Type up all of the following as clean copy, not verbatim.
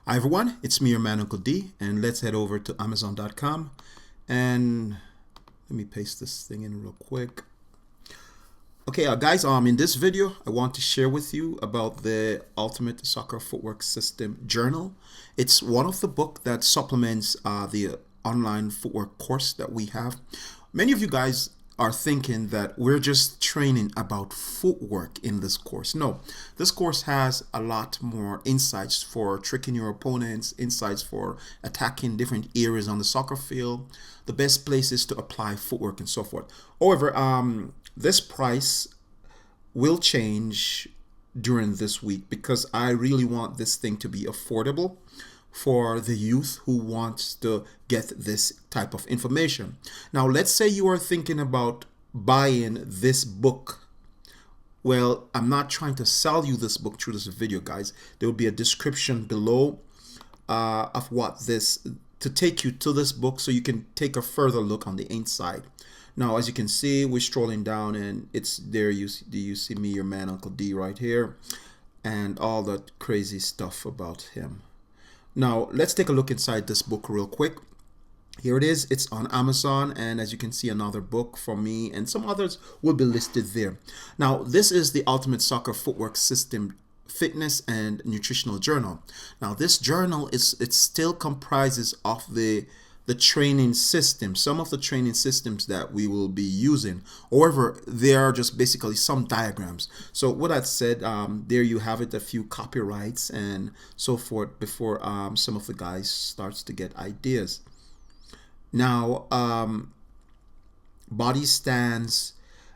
Hi everyone, it's me, your man Uncle D, and let's head over to Amazon.com and let me paste this thing in real quick. Okay, guys, in this video, I want to share with you about the Ultimate Soccer Footwork System Journal. It's one of the book that supplements the online footwork course that we have. Many of you guys are thinking that we're just training about footwork in this course. No, this course has a lot more insights for tricking your opponents, insights for attacking different areas on the soccer field, the best places to apply footwork and so forth. However, this price will change during this week because I really want this thing to be affordable for the youth who wants to get this type of information. Now, let's say you are thinking about buying this book. Well, I'm not trying to sell you this book through this video, guys. There will be a description below of what this, to take you to this book so you can take a further look on the inside. Now, as you can see, we're strolling down and it's there. You see me, your man Uncle D, right here, and all that crazy stuff about him. Now, let's take a look inside this book real quick. Here it is. It's on Amazon, and as you can see, another book from me and some others will be listed there. Now, this is the Ultimate Soccer Footwork System Fitness and Nutritional Journal. Now, this journal it still comprises of the training system, some of the training systems that we will be using. However, they are just basically some diagrams. So with that said, there you have it, a few copyrights and so forth before some of the guys starts to get ideas. Now, body stands,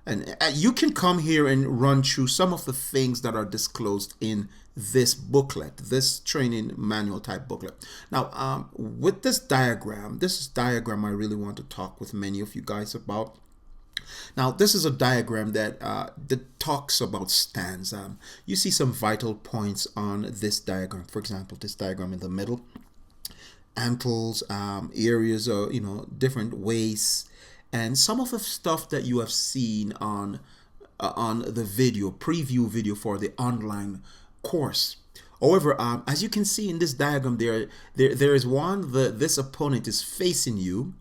and you can come here and run through some of the things that are disclosed in this booklet, this training manual type booklet. Now, with this diagram I really want to talk with many of you guys about. Now, this is a diagram that talks about stands. You see some vital points on this diagram. For example, this diagram in the middle, ankles, areas of, different waists, and some of the stuff that you have seen on the preview video for the online course. However, as you can see in this diagram, there is one, this opponent is facing you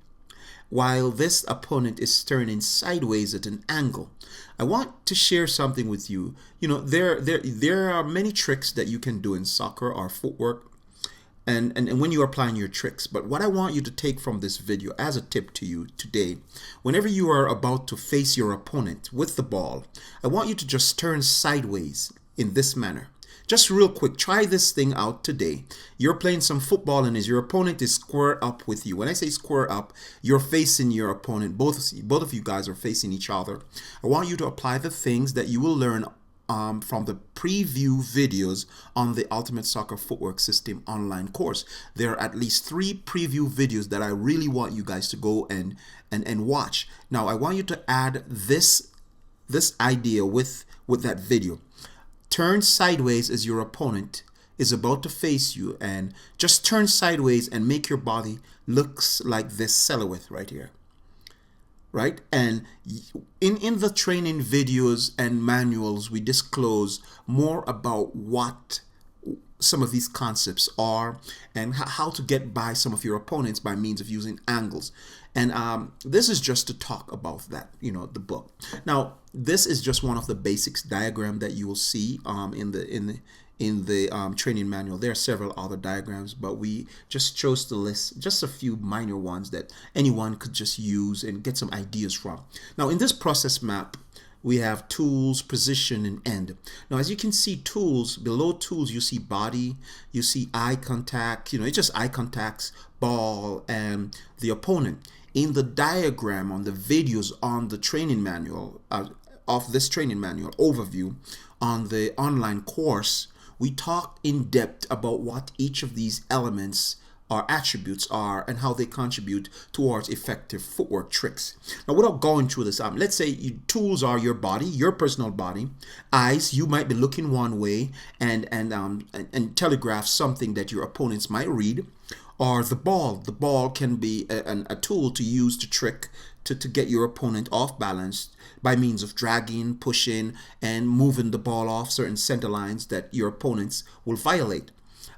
while this opponent is turning sideways at an angle. I want to share something with you. There are many tricks that you can do in soccer or footwork, and when you're applying your tricks. But what I want you to take from this video as a tip to you today, whenever you are about to face your opponent with the ball, I want you to just turn sideways in this manner. Just real quick, try this thing out today. You're playing some football and your opponent is square up with you. When I say square up, you're facing your opponent. Both of you guys are facing each other. I want you to apply the things that you will learn from the preview videos on the Ultimate Soccer Footwork System online course. There are at least 3 preview videos that I really want you guys to go and watch. Now, I want you to add this idea with that video. Turn sideways as your opponent is about to face you, and just turn sideways and make your body looks like this silhouette right here. Right? And in the training videos and manuals, we disclose more about what some of these concepts are and how to get by some of your opponents by means of using angles. And this is just to talk about that, the book. Now, this is just one of the basics diagram that you will see in the training manual. There are several other diagrams, but we just chose to list just a few minor ones that anyone could just use and get some ideas from. Now, in this process map, we have tools, position, and end. Now, as you can see, tools, below tools, you see body, you see eye contact, it's just eye contacts, ball, and the opponent. In the diagram on the videos on the training manual, of this training manual overview on the online course, we talk in depth about what each of these elements or attributes are and how they contribute towards effective footwork tricks. Now, without going through this, let's say tools are your body, your personal body. Eyes, you might be looking one way and telegraph something that your opponents might read. Or the ball can be a tool to use to trick to get your opponent off balance by means of dragging, pushing, and moving the ball off certain center lines that your opponents will violate.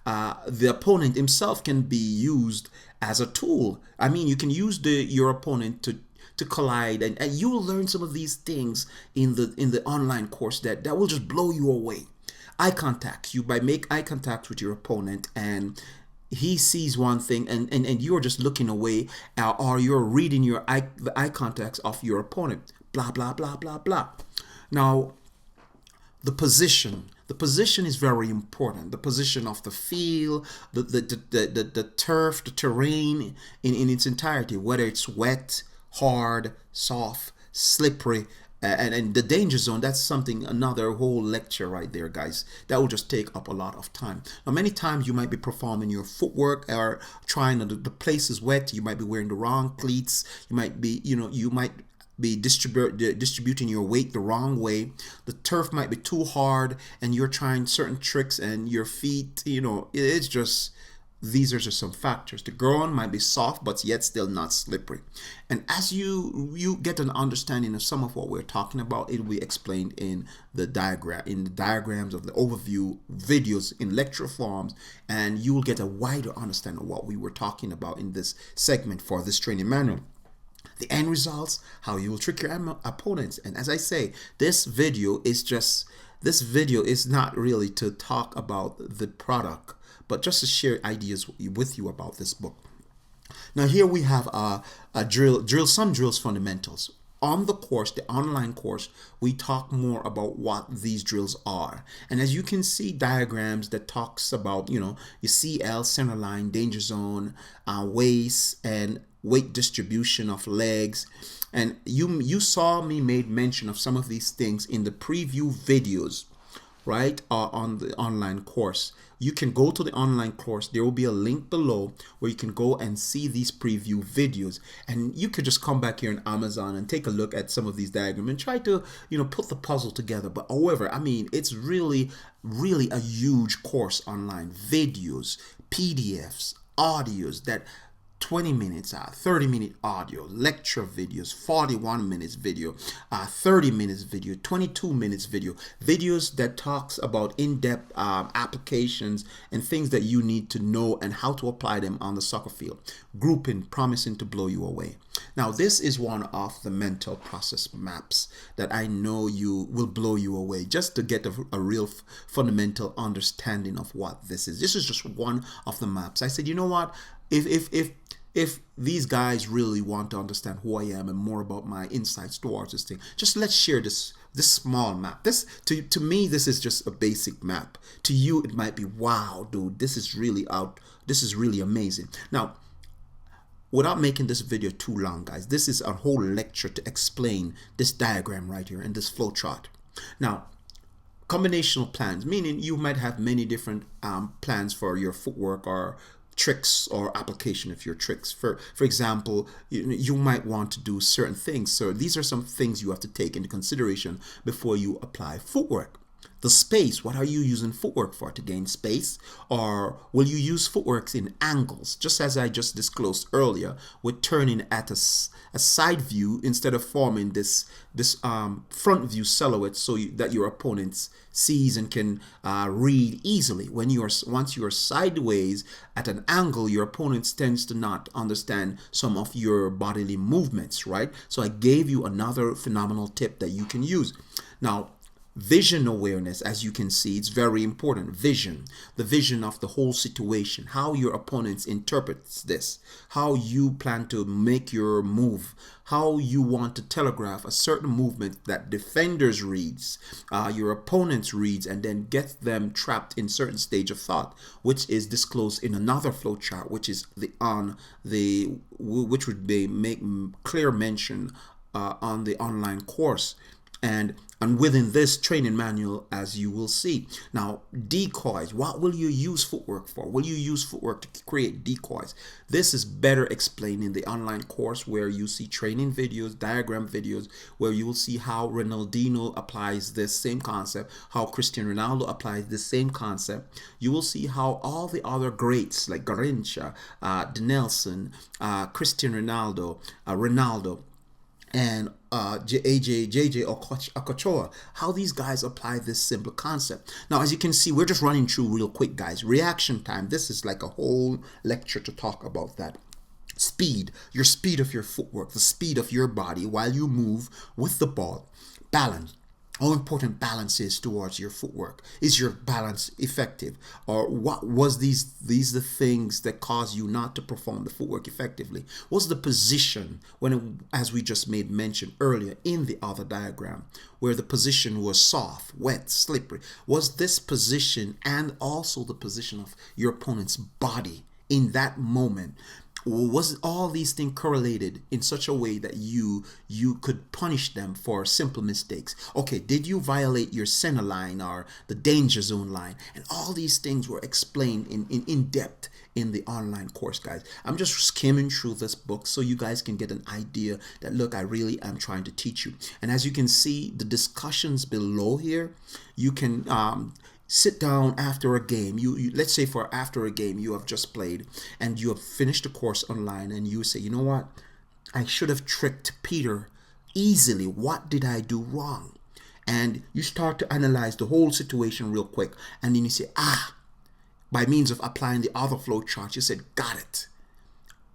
the opponent himself can be used as a tool. I mean, you can use your opponent to collide, and you will learn some of these things in the online course that will just blow you away. Eye contact. You might make eye contact with your opponent, and he sees one thing, and you're just looking away, or you're reading the eye contacts of your opponent. Blah blah blah blah blah. Now, the position is very important. The position of the field, the turf, the terrain in its entirety, whether it's wet, hard, soft, slippery, and the danger zone. That's something, another whole lecture right there, guys. That will just take up a lot of time. Now, many times you might be performing your footwork or trying the place is wet. You might be wearing the wrong cleats. You might be, you might be distributing your weight the wrong way. The turf might be too hard, and you're trying certain tricks, and your feet, it's just, these are just some factors. The ground might be soft, but yet still not slippery. And as you get an understanding of some of what we're talking about, it will be explained in the diagrams of the overview videos in lecture forms, and you will get a wider understanding of what we were talking about in this segment for this training manual. The end results, how you will trick your opponents. And as I say, this video is not really to talk about the product, but just to share ideas with you about this book. Now here we have some drills fundamentals. On the course, the online course, we talk more about what these drills are. And as you can see, diagrams that talks about, your CL, center line, danger zone, waist, and weight distribution of legs. And you saw me made mention of some of these things in the preview videos, right, on the online course. You can go to the online course. There will be a link below where you can go and see these preview videos, and you could just come back here on Amazon and take a look at some of these diagrams and try to put the puzzle together. But however, I mean, it's really a huge course online, videos, PDFs, audios, that 20 minutes, 30-minute audio, lecture videos, 41 minutes video, 30 minutes video, 22 minutes video, videos that talks about in-depth applications and things that you need to know and how to apply them on the soccer field. Grouping, promising to blow you away. Now, this is one of the mental process maps that I know you will blow you away, just to get a real fundamental understanding of what this is. This is just one of the maps. I said, you know what? If these guys really want to understand who I am and more about my insights towards this thing, just let's share this small map. This to me, this is just a basic map. To you, it might be, wow, dude, this is really amazing. Now, without making this video too long, guys, this is a whole lecture to explain this diagram right here and this flow chart. Now, combinational plans, meaning you might have many different plans for your footwork or tricks or application of your tricks. For example, you might want to do certain things. So these are some things you have to take into consideration before you apply footwork. The space, what are you using footwork for? To gain space? Or will you use footworks in angles? Just as I just disclosed earlier, with turning at a side view instead of forming this front view silhouette, so that your opponent sees and can read easily. Once you are sideways at an angle, your opponent tends to not understand some of your bodily movements, right? So I gave you another phenomenal tip that you can use. Now, vision awareness, as you can see, it's very important. Vision, the vision of the whole situation, how your opponents interprets this, how you plan to make your move, how you want to telegraph a certain movement that defenders reads, your opponents reads, and then get them trapped in certain stage of thought, which is disclosed in another flow chart, which is which would be make clear mention on the online course. And within this training manual, as you will see. Now, decoys, what will you use footwork for? Will you use footwork to create decoys? This is better explained in the online course, where you see training videos, diagram videos, where you will see how Ronaldinho applies this same concept, how Cristiano Ronaldo applies this same concept. You will see how all the other greats like Garrincha, Nelson, Cristiano Ronaldo, and JJ Okochoa, how these guys apply this simple concept. Now, as you can see, we're just running through real quick, guys. Reaction time. This is like a whole lecture to talk about that. Speed, your speed of your footwork, the speed of your body while you move with the ball. Balance, how important balance is towards your footwork. Is your balance effective, or what was these the things that cause you not to perform the footwork effectively? Was the position when it, as we just made mention earlier in the other diagram, where the position was soft, wet, slippery? Was this position and also the position of your opponent's body in that moment, was all these things correlated in such a way that you could punish them for simple mistakes? Okay, did you violate your center line or the danger zone line? And all these things were explained in depth in the online course, guys. I'm just skimming through this book so you guys can get an idea that, look, I really am trying to teach you. And as you can see, the discussions below here, you can sit down after a game. You let's say for after a game you have just played and you have finished the course online, and you say, you know what, I should have tricked Peter easily. What did I do wrong? And you start to analyze the whole situation real quick, and then you say, by means of applying the other flow chart, you said, got it,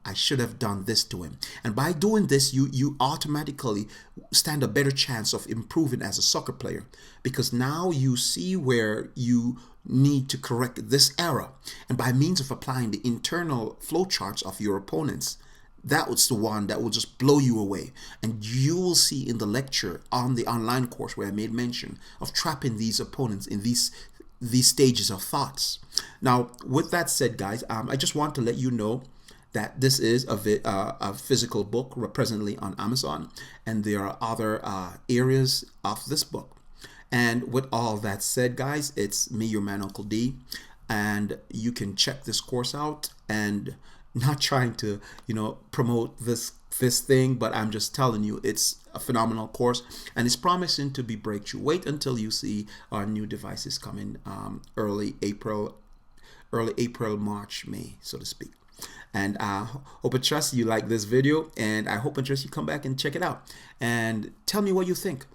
I should have done this to him. And by doing this, you automatically stand a better chance of improving as a soccer player, because now you see where you need to correct this error. And by means of applying the internal flow charts of your opponents, that was the one that will just blow you away. And you will see in the lecture on the online course where I made mention of trapping these opponents in these stages of thoughts. Now, with that said, guys, I just want to let you know that this is a physical book presently on Amazon, and there are other areas of this book. And with all that said, guys, it's me, your man, Uncle D, and you can check this course out. And not trying to, promote this thing, but I'm just telling you, it's a phenomenal course, and it's promising to be breakthrough. Wait until you see our new devices coming early April, March, May, so to speak. And I hope and trust you like this video, and I hope and trust you come back and check it out and tell me what you think.